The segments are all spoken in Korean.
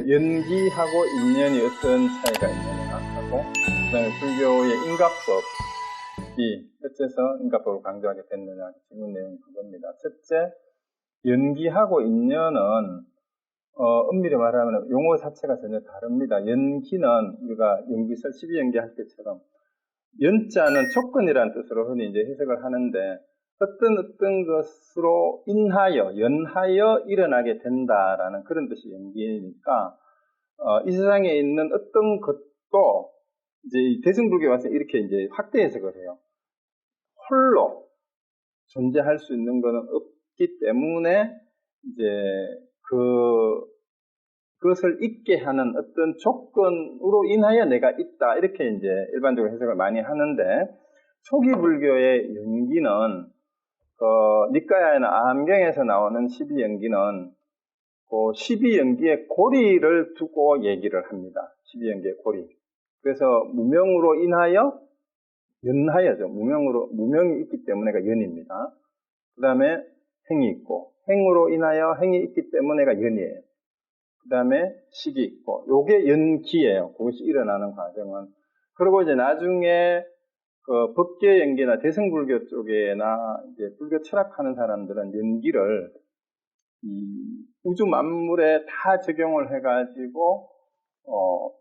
연기하고 인연이 어떤 차이가 있느냐 하고, 그다음에 불교의 인가법이 어째서 인가법을 강조하게 됐느냐 질문 내용이 그겁니다. 첫째, 연기하고 인연은 엄밀히 말하면 용어 자체가 전혀 다릅니다. 연기는 우리가 연기설 12연기 할 때처럼 연자는 조건이라는 뜻으로 흔히 이제 해석을 하는데, 어떤 것으로 연하여 일어나게 된다라는 그런 뜻이 연기니까, 이 세상에 있는 어떤 것도 이제 대승불교에 와서 이렇게 이제 확대 해석을 해요. 홀로 존재할 수 있는 것은 없기 때문에 이제 그것을 있게 하는 어떤 조건으로 인하여 내가 있다, 이렇게 이제 일반적으로 해석을 많이 하는데, 초기 불교의 연기는 니까야나 암경에서 나오는 12연기는 그 12연기의 고리를 두고 얘기를 합니다. 12연기의 고리. 그래서 무명으로 인하여 연하여죠. 무명이 있기 때문에가 연입니다. 그 다음에 행이 있고, 행으로 인하여 행이 있기 때문에가 연이에요. 그 다음에 식이 있고, 요게 연기예요. 그것이 일어나는 과정은. 그리고 이제 나중에 법계 연기나 대승불교 쪽에나 이제 불교 철학하는 사람들은 연기를 이 우주 만물에 다 적용을 해가지고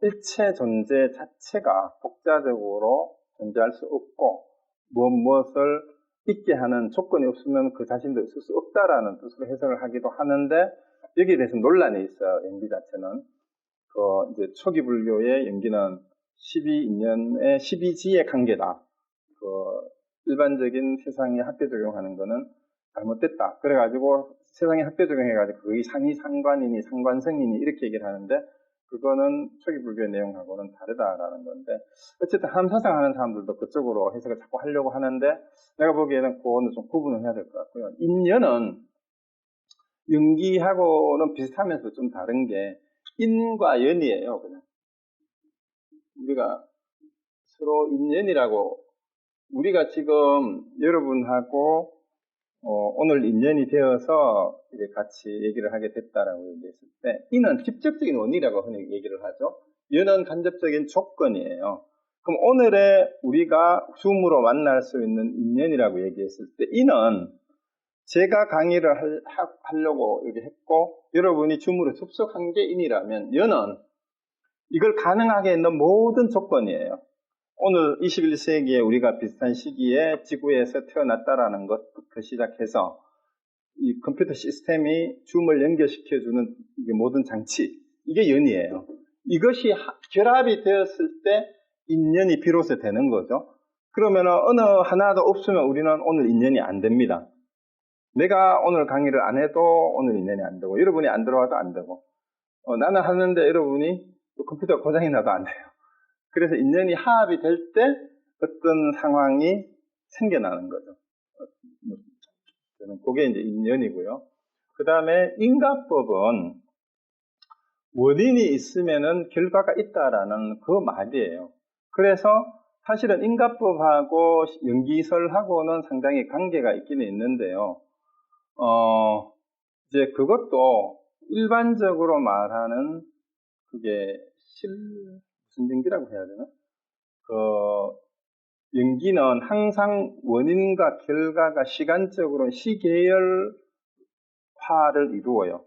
일체 존재 자체가 독자적으로 존재할 수 없고, 무엇을 있게 하는 조건이 없으면 그 자신도 있을 수 없다라는 뜻으로 해석을 하기도 하는데, 여기에 대해서 논란이 있어요. 연기 자체는 이제 초기 불교의 연기는 12인연의 12지의 관계다. 일반적인 세상에 학대 적용하는 거는 잘못됐다. 그래가지고 세상에 학대 적용해가지고 거의 상위 상관이니 상관성이니 이렇게 얘기를 하는데, 그거는 초기 불교의 내용하고는 다르다라는 건데, 어쨌든 함사상 하는 사람들도 그쪽으로 해석을 자꾸 하려고 하는데, 내가 보기에는 그거는 좀 구분을 해야 될 것 같고요. 인연은 연기하고는 비슷하면서 좀 다른 게 인과 연이에요. 그냥 우리가 서로 인연이라고, 우리가 지금 여러분하고 오늘 인연이 되어서 이제 같이 얘기를 하게 됐다라고 얘기했을 때, 이는 직접적인 원인이라고 흔히 얘기를 하죠. 연은 간접적인 조건이에요. 그럼 오늘의 우리가 줌으로 만날 수 있는 인연이라고 얘기했을 때, 이는 제가 강의를 하려고 이렇게 했고, 여러분이 줌으로 접속한 게 인이라면, 연은 이걸 가능하게 했는 모든 조건이에요. 오늘 21세기에 우리가 비슷한 시기에 지구에서 태어났다라는 것부터 시작해서 이 컴퓨터 시스템이 줌을 연결시켜주는 모든 장치, 이게 연이에요. 이것이 결합이 되었을 때 인연이 비로소 되는 거죠. 그러면 어느 하나도 없으면 우리는 오늘 인연이 안 됩니다. 내가 오늘 강의를 안 해도 오늘 인연이 안 되고, 여러분이 안 들어와도 안 되고, 나는 하는데 여러분이 컴퓨터 고장이 나도 안 돼요. 그래서 인연이 하합이 될 때 어떤 상황이 생겨나는 거죠. 그게 이제 인연이고요. 그 다음에 인가법은 원인이 있으면은 결과가 있다라는 그 말이에요. 그래서 사실은 인가법하고 연기설하고는 상당히 관계가 있기는 있는데요. 이제 그것도 일반적으로 말하는 그게 무슨 연기라고 해야 되나? 연기는 항상 원인과 결과가 시간적으로 시계열화를 이루어요.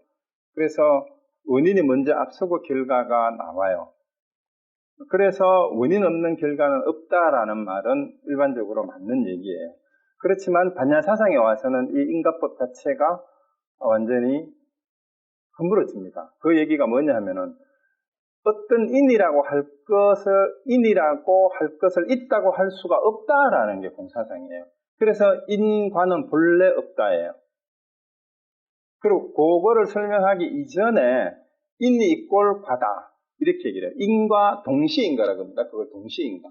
그래서 원인이 먼저 앞서고 결과가 나와요. 그래서 원인 없는 결과는 없다라는 말은 일반적으로 맞는 얘기예요. 그렇지만 반야 사상에 와서는 이 인가법 자체가 완전히 허물어집니다. 그 얘기가 뭐냐 하면은, 어떤 인이라고 할 것을 있다고 할 수가 없다라는 게 공사상이에요. 그래서 인과는 본래 없다예요. 그리고 그거를 설명하기 이전에 인이 이꼴 과다, 이렇게 얘기를 해요. 인과 동시인가라고 합니다. 그걸 동시인가.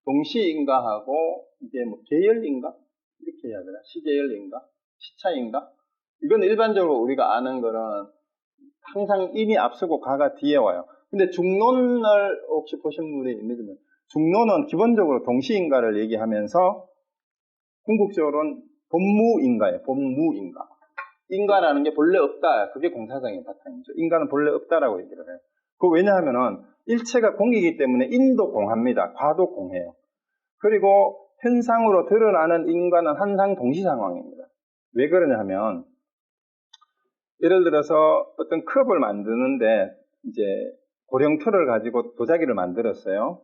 동시인가하고 이게 뭐 계열인가? 이렇게 해야 되나? 시계열인가? 시차인가? 이건 일반적으로 우리가 아는 거는 항상 인이 앞서고 과가 뒤에 와요. 근데 중론을 혹시 보신 분이 있는지, 중론은 기본적으로 동시인가를 얘기하면서 궁극적으로는 본무인가예요. 본무인가. 인과라는 게 본래 없다. 그게 공사상의 바탕이죠. 인간은 본래 없다라고 얘기를 해요. 그 왜냐하면은 일체가 공이기 때문에 인도 공합니다. 과도 공해요. 그리고 현상으로 드러나는 인과는 항상 동시 상황입니다. 왜 그러냐 하면 예를 들어서 어떤 컵을 만드는데 이제 고령틀을 가지고 도자기를 만들었어요.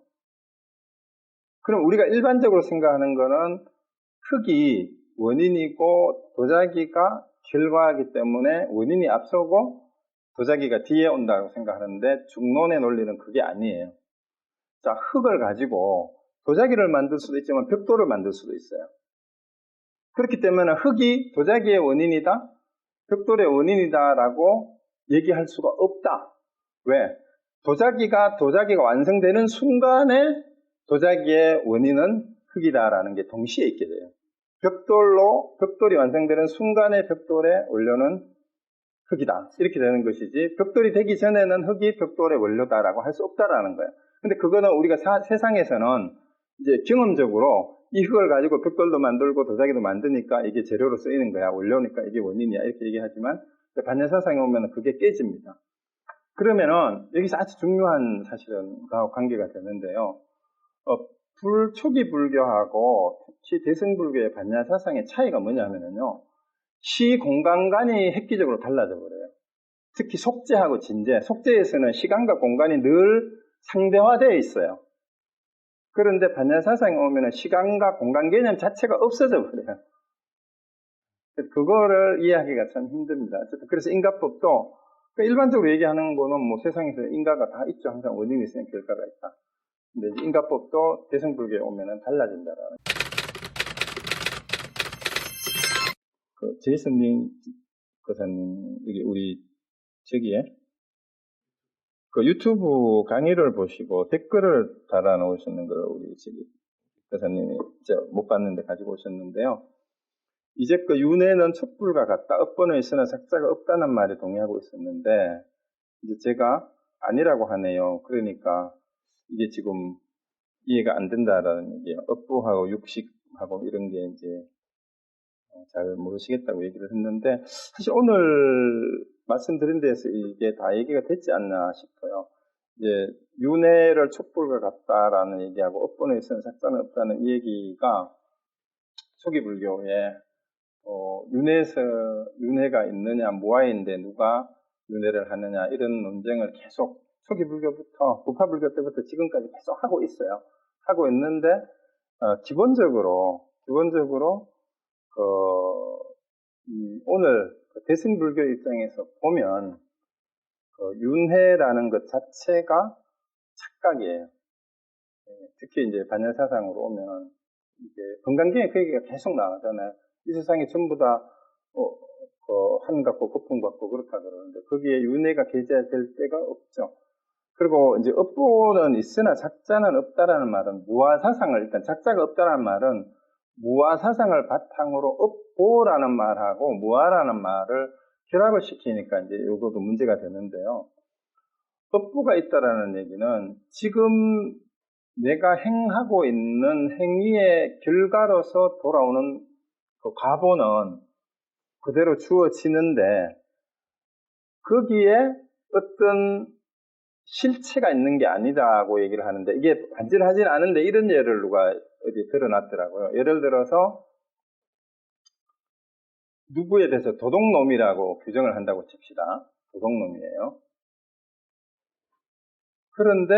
그럼 우리가 일반적으로 생각하는 거는 흙이 원인이고 도자기가 결과이기 때문에 원인이 앞서고 도자기가 뒤에 온다고 생각하는데 중론의 논리는 그게 아니에요. 자, 흙을 가지고 도자기를 만들 수도 있지만 벽돌을 만들 수도 있어요. 그렇기 때문에 흙이 도자기의 원인이다, 벽돌의 원인이다라고 얘기할 수가 없다. 왜? 도자기가 완성되는 순간에 도자기의 원인은 흙이다라는 게 동시에 있게 돼요. 벽돌이 완성되는 순간에 벽돌의 원료는 흙이다. 이렇게 되는 것이지, 벽돌이 되기 전에는 흙이 벽돌의 원료다라고 할 수 없다라는 거예요. 근데 그거는 우리가 세상에서는 이제 경험적으로 이 흙을 가지고 벽돌도 만들고 도자기도 만드니까 이게 재료로 쓰이는 거야. 원료니까 이게 원인이야. 이렇게 얘기하지만, 반야사상에 오면 그게 깨집니다. 그러면은, 여기서 아주 중요한 사실은 관계가 되는데요. 초기 불교하고 특히 대승불교의 반야사상의 차이가 뭐냐면요. 시 공간관이 획기적으로 달라져 버려요. 특히 속죄하고 진죄. 속죄에서는 시간과 공간이 늘 상대화되어 있어요. 그런데 반야사상에 오면 시간과 공간 개념 자체가 없어져 버려요. 그거를 이해하기가 참 힘듭니다. 그래서 인과법도 일반적으로 얘기하는 거는 뭐 세상에서 인과가 다 있죠. 항상 원인이 있으면 결과가 있다. 근데 인과법도 대승불교에 오면은 달라진다라는. 제이슨님 거사님, 우리 저기에 유튜브 강의를 보시고 댓글을 달아놓으시는 걸 우리 거사님이 못 봤는데 가지고 오셨는데요. 이제 윤회는 촛불과 같다. 업본에 있으나 작자가 없다는 말에 동의하고 있었는데 이제 제가 아니라고 하네요. 그러니까 이게 지금 이해가 안 된다라는 얘기예요. 업부하고 육식하고 이런 게 이제 잘 모르시겠다고 얘기를 했는데, 사실 오늘 말씀드린 데에서 이게 다 얘기가 됐지 않나 싶어요. 이제 윤회를 촛불과 같다라는 얘기하고 업본에 있으면 작자는 없다는 이 얘기가 초기 불교에 윤회가 있느냐, 무아인데 누가 윤회를 하느냐, 이런 논쟁을 계속 초기 불교부터, 부파 불교 때부터 지금까지 계속 하고 있어요. 하고 있는데, 기본적으로, 오늘 대승불교 입장에서 보면, 윤회라는 것 자체가 착각이에요. 특히 이제 반야사상으로 오면, 이게 건강경에 그 얘기가 계속 나오잖아요. 이 세상이 전부 다, 한 같고 거품 같고 그렇다 그러는데, 거기에 윤회가 계좌될 때가 없죠. 그리고 이제 업보는 있으나 작자는 없다라는 말은 무아사상을, 일단 작자가 없다라는 말은 무아사상을 바탕으로 업보라는 말하고 무아라는 말을 결합을 시키니까 이제 이것도 문제가 되는데요. 업보가 있다라는 얘기는 지금 내가 행하고 있는 행위의 결과로서 돌아오는 그 과보는 그대로 주어지는데 거기에 어떤 실체가 있는 게 아니다고 얘기를 하는데, 이게 반질하진 않은데 이런 예를 누가 어디 들어놨더라고요. 예를 들어서 누구에 대해서 도둑놈이라고 규정을 한다고 칩시다. 도둑놈이에요. 그런데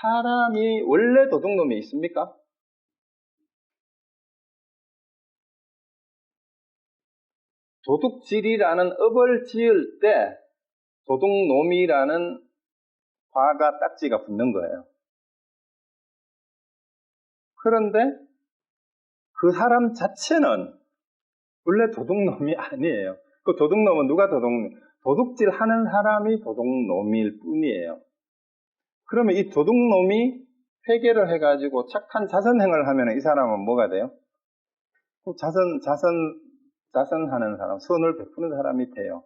사람이 원래 도둑놈이 있습니까? 도둑질이라는 업을 지을 때 도둑놈이라는 화가 딱지가 붙는 거예요. 그런데 그 사람 자체는 원래 도둑놈이 아니에요. 그 도둑놈은 누가 도둑질 하는 사람이 도둑놈일 뿐이에요. 그러면 이 도둑놈이 회개를 해가지고 착한 자선행을 하면 이 사람은 뭐가 돼요? 자선하는 사람, 선을 베푸는 사람이 돼요.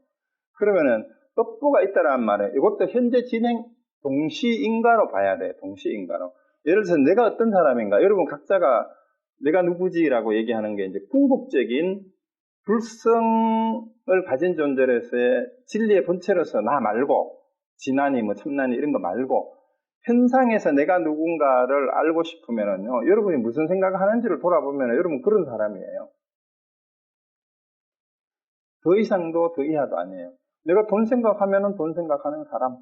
그러면은 업보가 있다라는 말은 이것도 현재 진행 동시인가로 봐야 돼요. 동시인가로. 예를 들어서 내가 어떤 사람인가? 여러분 각자가 내가 누구지라고 얘기하는 게 이제 궁극적인 불성을 가진 존재로서의 진리의 본체로서 나 말고, 진한이 뭐 첨난이 이런 거 말고, 현상에서 내가 누군가를 알고 싶으면은요, 여러분이 무슨 생각을 하는지를 돌아보면 여러분 그런 사람이에요. 더 이상도 더 이하도 아니에요. 내가 돈 생각하면은 돈 생각하는 사람,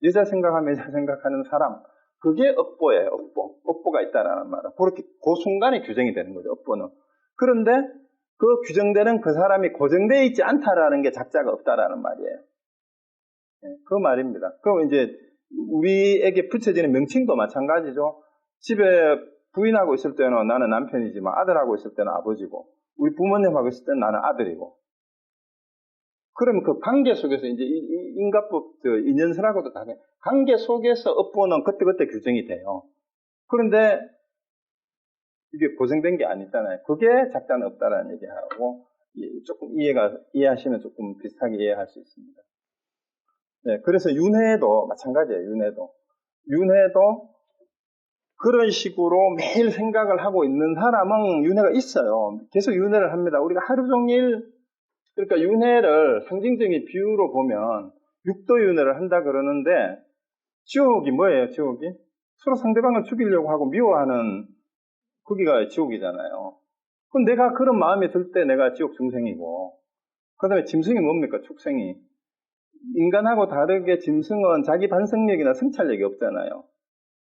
여자 생각하면 여자 생각하는 사람, 그게 업보예요, 업보. 업보가 있다라는 말은. 그렇게, 그 순간에 규정이 되는 거죠, 업보는. 그런데 그 규정되는 그 사람이 고정되어 있지 않다라는 게 작자가 없다라는 말이에요. 그 말입니다. 그럼 이제 우리에게 붙여지는 명칭도 마찬가지죠. 집에 부인하고 있을 때는 나는 남편이지만 아들하고 있을 때는 아버지고, 우리 부모님하고 있을 때는 나는 아들이고. 그러면 그 관계 속에서 이제 인과법, 인연설하고도 다르게 관계 속에서 업보는 그때그때 규정이 돼요. 그런데 이게 고정된 게 아니잖아요. 그게 작자는 없다라는 얘기하고 조금 이해하시면 조금 비슷하게 이해할 수 있습니다. 네, 그래서 윤회도 마찬가지예요. 윤회도 그런 식으로 매일 생각을 하고 있는 사람은 윤회가 있어요. 계속 윤회를 합니다. 우리가 하루 종일, 그러니까 윤회를 상징적인 비유로 보면 육도 윤회를 한다 그러는데, 지옥이 뭐예요, 지옥이? 서로 상대방을 죽이려고 하고 미워하는, 거기가 지옥이잖아요. 그럼 내가 그런 마음이 들 때 내가 지옥 중생이고, 그 다음에 짐승이 뭡니까, 축생이? 인간하고 다르게 짐승은 자기 반성력이나 성찰력이 없잖아요.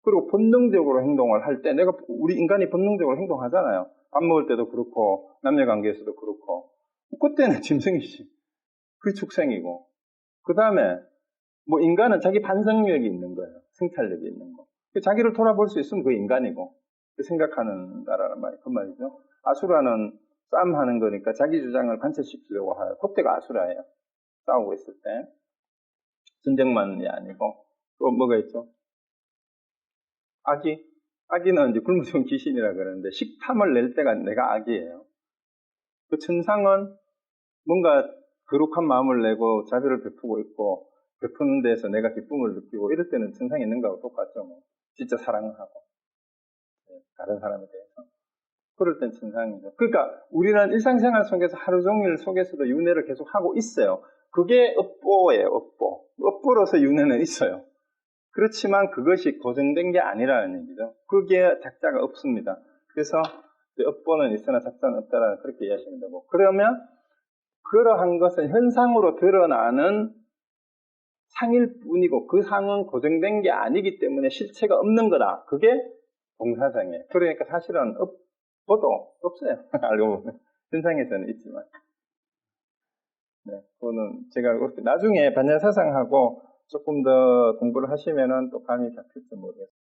그리고 본능적으로 행동을 할 때, 우리 인간이 본능적으로 행동하잖아요. 밥 먹을 때도 그렇고, 남녀관계에서도 그렇고. 그때는 짐승이지. 그게 축생이고. 그 다음에, 뭐 인간은 자기 반성력이 있는 거예요. 성찰력이 있는 거. 자기를 돌아볼 수 있으면 그게 인간이고. 생각하는다라는 말이 그 말이죠. 아수라는 싸움하는 거니까 자기 주장을 관철시키려고 해요. 그때가 아수라예요. 싸우고 있을 때. 전쟁만이 아니고. 또 뭐가 있죠? 아기는 이제 굶어 죽은 귀신이라 그러는데, 식탐을 낼 때가 내가 아기예요. 그 천상은 뭔가 거룩한 마음을 내고 자비를 베푸고 있고, 베푸는 데서 내가 기쁨을 느끼고, 이럴 때는 천상이 있는 거하고 똑같죠. 뭐. 진짜 사랑을 하고, 다른 사람에 대해서. 그럴 땐 천상이죠. 그러니까 우리는 일상생활 속에서 하루 종일 속에서도 윤회를 계속 하고 있어요. 그게 업보예요, 업보. 업보로서 윤회는 있어요. 그렇지만 그것이 고정된 게 아니라는 얘기죠. 그게 작자가 없습니다. 그래서 업보는 있으나 작자는 없다라는 그렇게 이해하시면 되고, 그러면 그러한 것은 현상으로 드러나는 상일 뿐이고 그 상은 고정된 게 아니기 때문에 실체가 없는 거다. 그게 동사상이에요. 그러니까 사실은 업보도 없어요. 알고 보면 현상에서는 있지만, 네, 그거는 제가 나중에 반야사상하고 조금 더 공부를 하시면은 또 감이 잡힐지 모르겠어요.